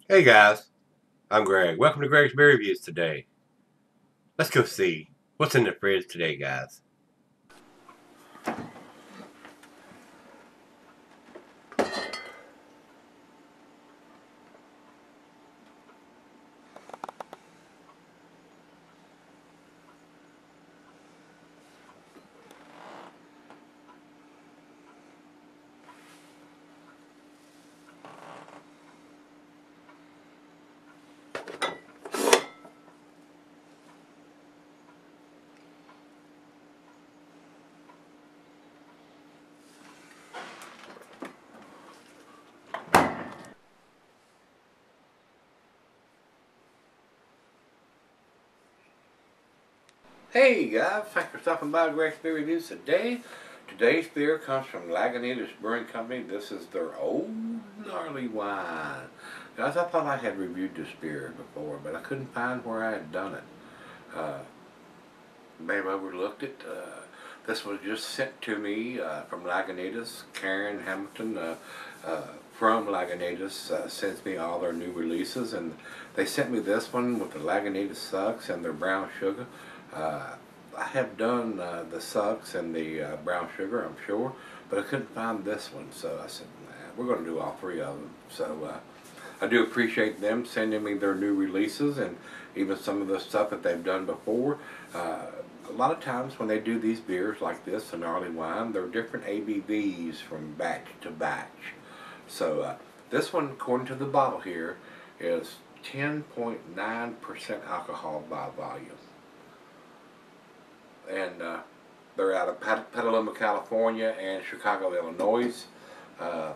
Hey guys, I'm Greg. Welcome to Gregsbeerreviews today. Let's go see what's in the fridge today, guys. Hey guys, thanks for stopping by Gregsbeerreviews today. Today's beer comes from Lagunitas Brewing Company. This is their Old Gnarlywine. Guys, I thought I had reviewed this beer before, but I couldn't find where I had done it. Maybe I overlooked it. This was just sent to me from Lagunitas. Karen Hamilton from Lagunitas sends me all their new releases, and they sent me this one with the Lagunitas Sucks and their brown sugar. I have done the Sucks and the brown sugar, I'm sure, but I couldn't find this one, so I said, nah, we're going to do all three of them. So I do appreciate them sending me their new releases and even some of the stuff that they've done before. A lot of times when they do these beers like this, the Gnarlywine, they're different ABVs from batch to batch. So this one, according to the bottle here, is 10.9% alcohol by volume. And they're out of Petaluma, California and Chicago, Illinois. I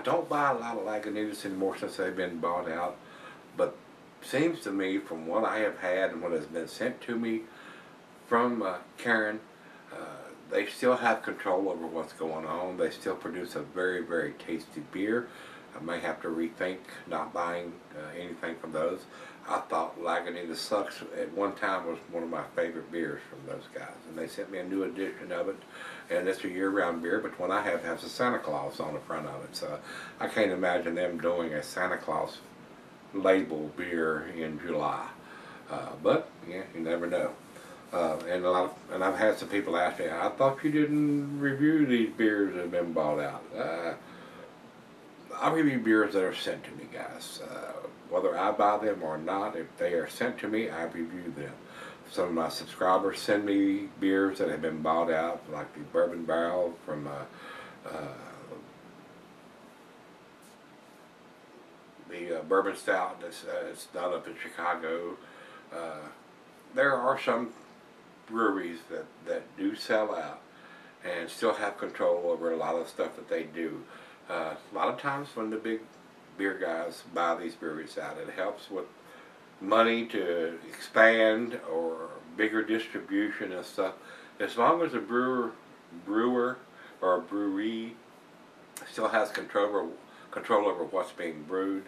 don't buy a lot of Lagunitas anymore since they've been bought out, but seems to me from what I have had and what has been sent to me from Karen, they still have control over what's going on. They still produce a very, very tasty beer. I may have to rethink not buying anything from those. I thought Lagunitas Sucks at one time was one of my favorite beers from those guys, and they sent me a new edition of it, and it's a year-round beer, but one I have has a Santa Claus on the front of it, so I can't imagine them doing a Santa Claus label beer in July. But yeah, you never know. And I've had some people ask me, I thought you didn't review these beers that have been bought out. I review beers that are sent to me, guys. Whether I buy them or not, if they are sent to me, I review them. Some of my subscribers send me beers that have been bought out, like the Bourbon Barrel from the Bourbon Stout that's it's done up in Chicago. There are some breweries that do sell out and still have control over a lot of stuff that they do. A lot of times when the big beer guys buy these breweries out, it helps with money to expand or bigger distribution and stuff. As long as a brewer or a brewery still has control over what's being brewed,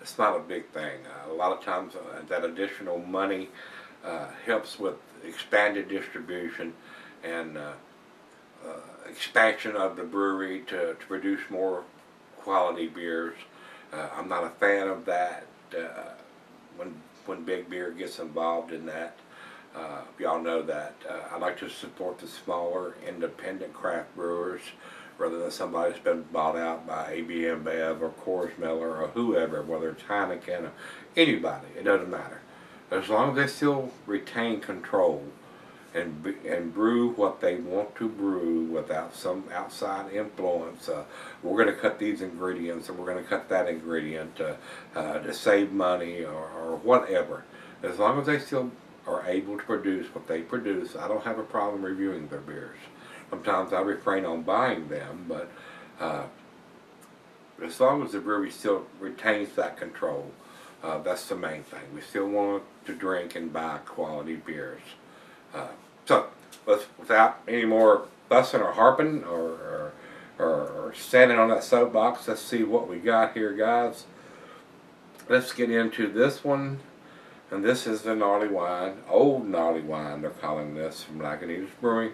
it's not a big thing. A lot of times that additional money helps with expanded distribution and expansion of the brewery to produce more quality beers. I'm not a fan of that when big beer gets involved in that. Y'all know that. I like to support the smaller independent craft brewers rather than somebody that's been bought out by AB InBev or Coors Miller or whoever, whether it's Heineken or anybody. It doesn't matter. As long as they still retain control and brew what they want to brew without some outside influence. We're going to cut these ingredients and we're going to cut that ingredient to save money or whatever. As long as they still are able to produce what they produce, I don't have a problem reviewing their beers. Sometimes I refrain on buying them, but as long as the brewery still retains that control, that's the main thing. We still want to drink and buy quality beers. So, without any more fussing or harping or standing on that soapbox, let's see what we got here, guys. Let's get into this one. And this is the Gnarlywine, Old Gnarlywine, they're calling this, from Lagunitas Brewing.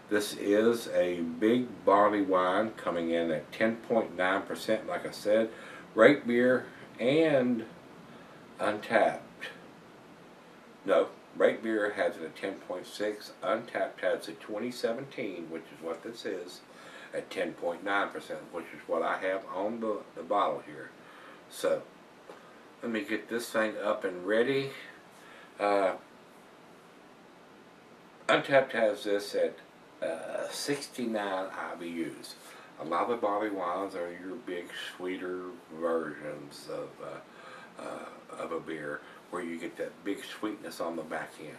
This is a big barley wine coming in at 10.9%, like I said. Great beer, and Untapped. No, Rate Beer has it at 10.6. Untapped has it 2017, which is what this is, at 10.9%, which is what I have on the bottle here. So, let me get this thing up and ready. Untapped has this at 69 IBUs. A lot of the barley wines are your big, sweeter versions of a beer where you get that big sweetness on the back end.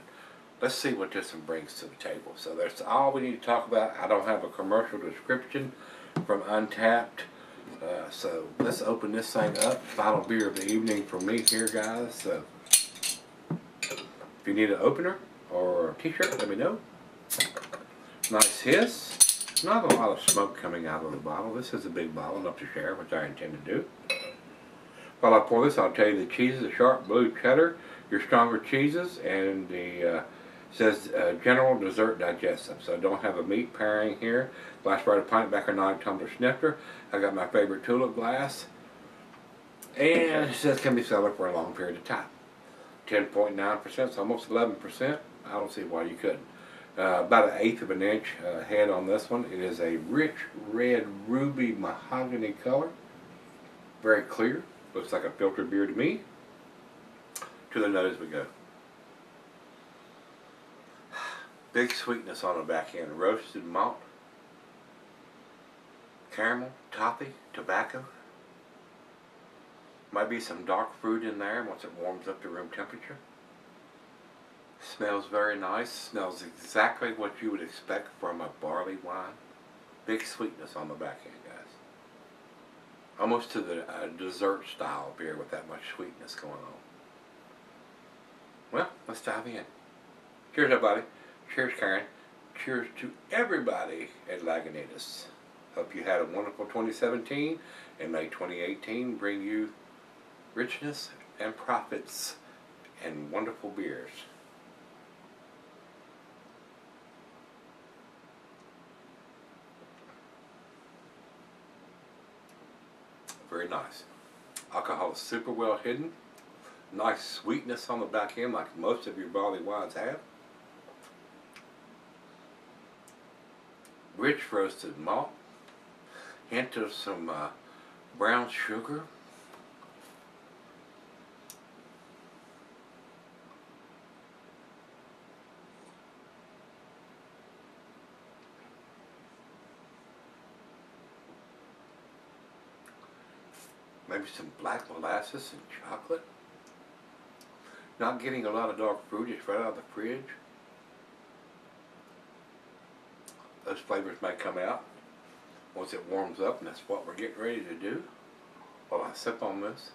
Let's see what this one brings to the table. So that's all we need to talk about. I don't have a commercial description from Untapped. So let's open this thing up. Final beer of the evening for me here, guys. So if you need an opener or a t-shirt, let me know. Nice hiss. Not a lot of smoke coming out of the bottle. This is a big bottle, enough to share, which I intend to do. While I pour this, I'll tell you the cheeses: the sharp blue cheddar, your stronger cheeses, and the says general dessert digestive. So I don't have a meat pairing here. Glass right, a pint, backer, 9 tumbler snifter. I got my favorite tulip glass, and it says can be sold for a long period of time. 10.9%, so almost 11%. I don't see why you couldn't. About 1/8 of an inch head on this one. It is a rich red ruby mahogany color. Very clear. Looks like a filtered beer to me. To the nose we go. Big sweetness on the back end. Roasted malt, caramel, toffee, tobacco. Might be some dark fruit in there once it warms up to room temperature. Smells very nice. Smells exactly what you would expect from a barley wine. Big sweetness on the back end, guys. Almost to the dessert style beer with that much sweetness going on. Well, let's dive in. Cheers, everybody. Cheers, Karen. Cheers to everybody at Lagunitas. Hope you had a wonderful 2017 and may 2018 bring you richness and profits and wonderful beers. Very nice. Alcohol is super well hidden. Nice sweetness on the back end like most of your barley wines have. Rich roasted malt. Hint of some brown sugar. Maybe some black molasses and chocolate. Not getting a lot of dark fruit, it's right out of the fridge. Those flavors may come out once it warms up, and that's what we're getting ready to do. While I sip on this.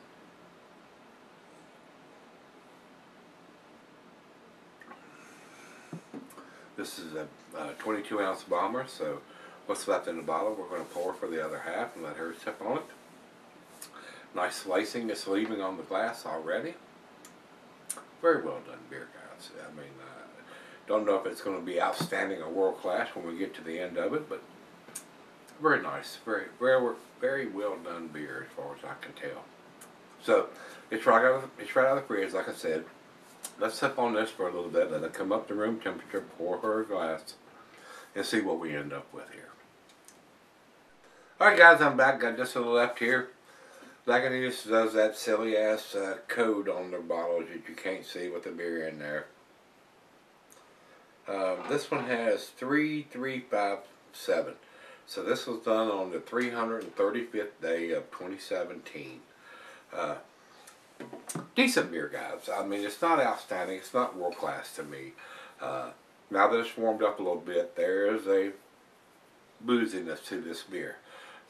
This is a 22-ounce bomber, so what's left in the bottle we're going to pour for the other half and let her sip on it. Nice slicing that's leaving on the glass already. Very well done beer, guys. I mean, don't know if it's going to be outstanding or world class when we get to the end of it, but very nice, very well done beer as far as I can tell. So it's right out of the fridge, like I said. Let's sip on this for a little bit, let it come up to room temperature, pour her a glass, and see what we end up with here. All right, guys, I'm back. Got just a little left here. Lagunitas does that silly ass code on their bottles that you can't see with the beer in there. This one has 3357. So this was done on the 335th day of 2017. Decent beer, guys. I mean, it's not outstanding. It's not world class to me. Now that it's warmed up a little bit, there is a booziness to this beer.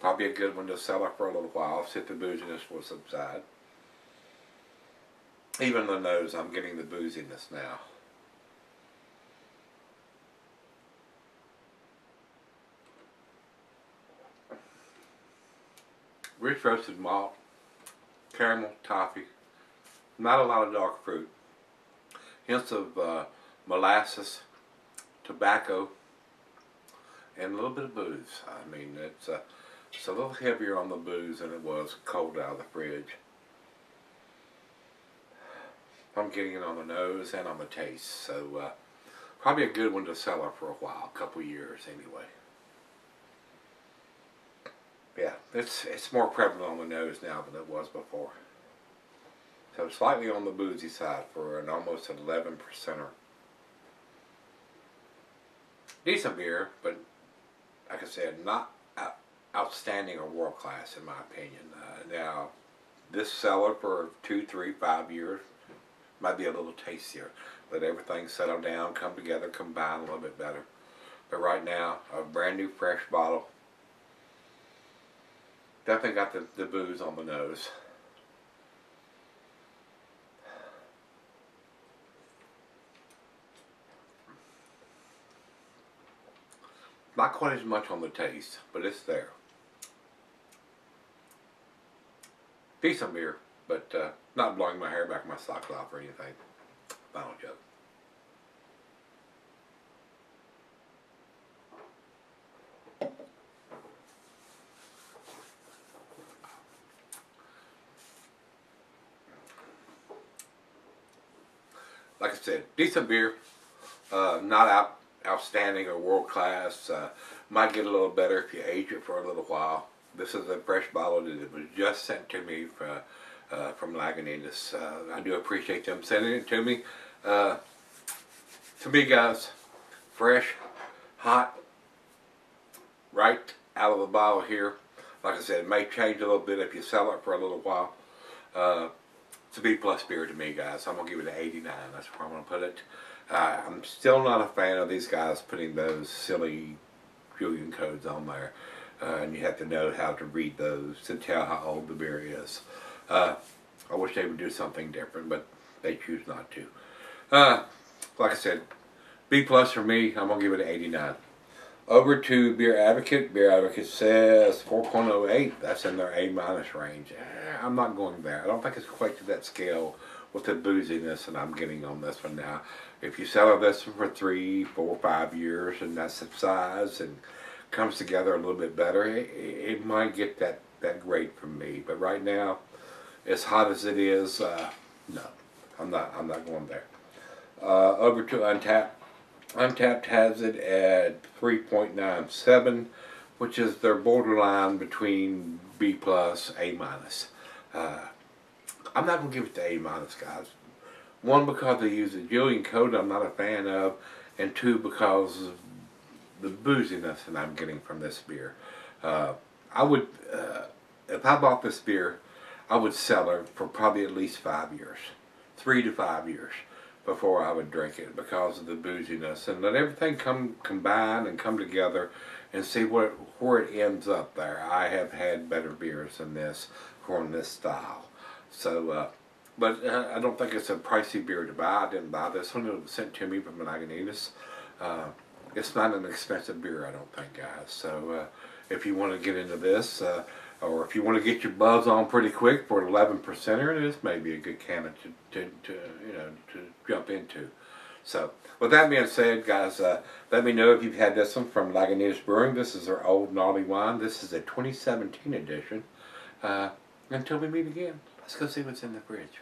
Probably a good one to sell up for a little while, see if the booziness will subside. Even the nose, I'm getting the booziness now. Rich roasted malt, caramel, toffee, not a lot of dark fruit. Hints of molasses, tobacco, and a little bit of booze. I mean, it's a little heavier on the booze than it was cold out of the fridge. I'm getting it on the nose and on the taste. So probably a good one to cellar for a while, a couple years anyway. Yeah, it's more prevalent on the nose now than it was before. So slightly on the boozy side for an almost 11%er. Decent beer, but like I said, not outstanding or world class in my opinion. Now, this cellar for 2, 3, 5 years might be a little tastier. Let everything settle down, come together, combine a little bit better. But right now, a brand new fresh bottle. Definitely got the booze on the nose. Not quite as much on the taste, but it's there. Decent beer, but not blowing my hair back my socks off or anything. Final joke. Like I said, decent beer, not outstanding or world class. Might get a little better if you age it for a little while. This is a fresh bottle that was just sent to me from Lagunitas. I do appreciate them sending it to me. To me, guys, fresh, hot, right out of the bottle here. Like I said, it may change a little bit if you sell it for a little while. It's a B+ beer to me, guys. I'm going to give it an 89. That's where I'm going to put it. I'm still not a fan of these guys putting those silly Julian codes on there. And you have to know how to read those to tell how old the beer is. I wish they would do something different, but they choose not to. Like I said, B+ for me. I'm going to give it an 89. Over to Beer Advocate. Beer Advocate says 4.08. That's in their A- range. I'm not going there. I don't think it's quite to that scale with the booziness that I'm getting on this one now. If you sell this for 3, 4, 5 years and that's the size and comes together a little bit better, it might get that great from me. But right now, as hot as it is, no, I'm not going there. Over to Untappd. Untappd has it at 3.97, which is their borderline between B+, A-. I'm not going to give it to A-, guys. One, because they use a Julian code I'm not a fan of, and two, because of the booziness that I'm getting from this beer. I would, if I bought this beer, I would sell it for probably at least 5 years, 3 to 5 years, before I would drink it because of the booziness, and let everything combine and come together and see where it ends up there. I have had better beers than this from this style. So, but I don't think it's a pricey beer to buy. I didn't buy this one. It was sent to me from Lagunitas. It's not an expensive beer, I don't think, guys. So if you want to get into this, or if you want to get your buzz on pretty quick for an 11%er, this may be a good can to jump into. So with that being said, guys, let me know if you've had this one from Lagunitas Brewing. This is their Old Gnarly Wine. This is a 2017 edition. Until we meet again, let's go see what's in the fridge.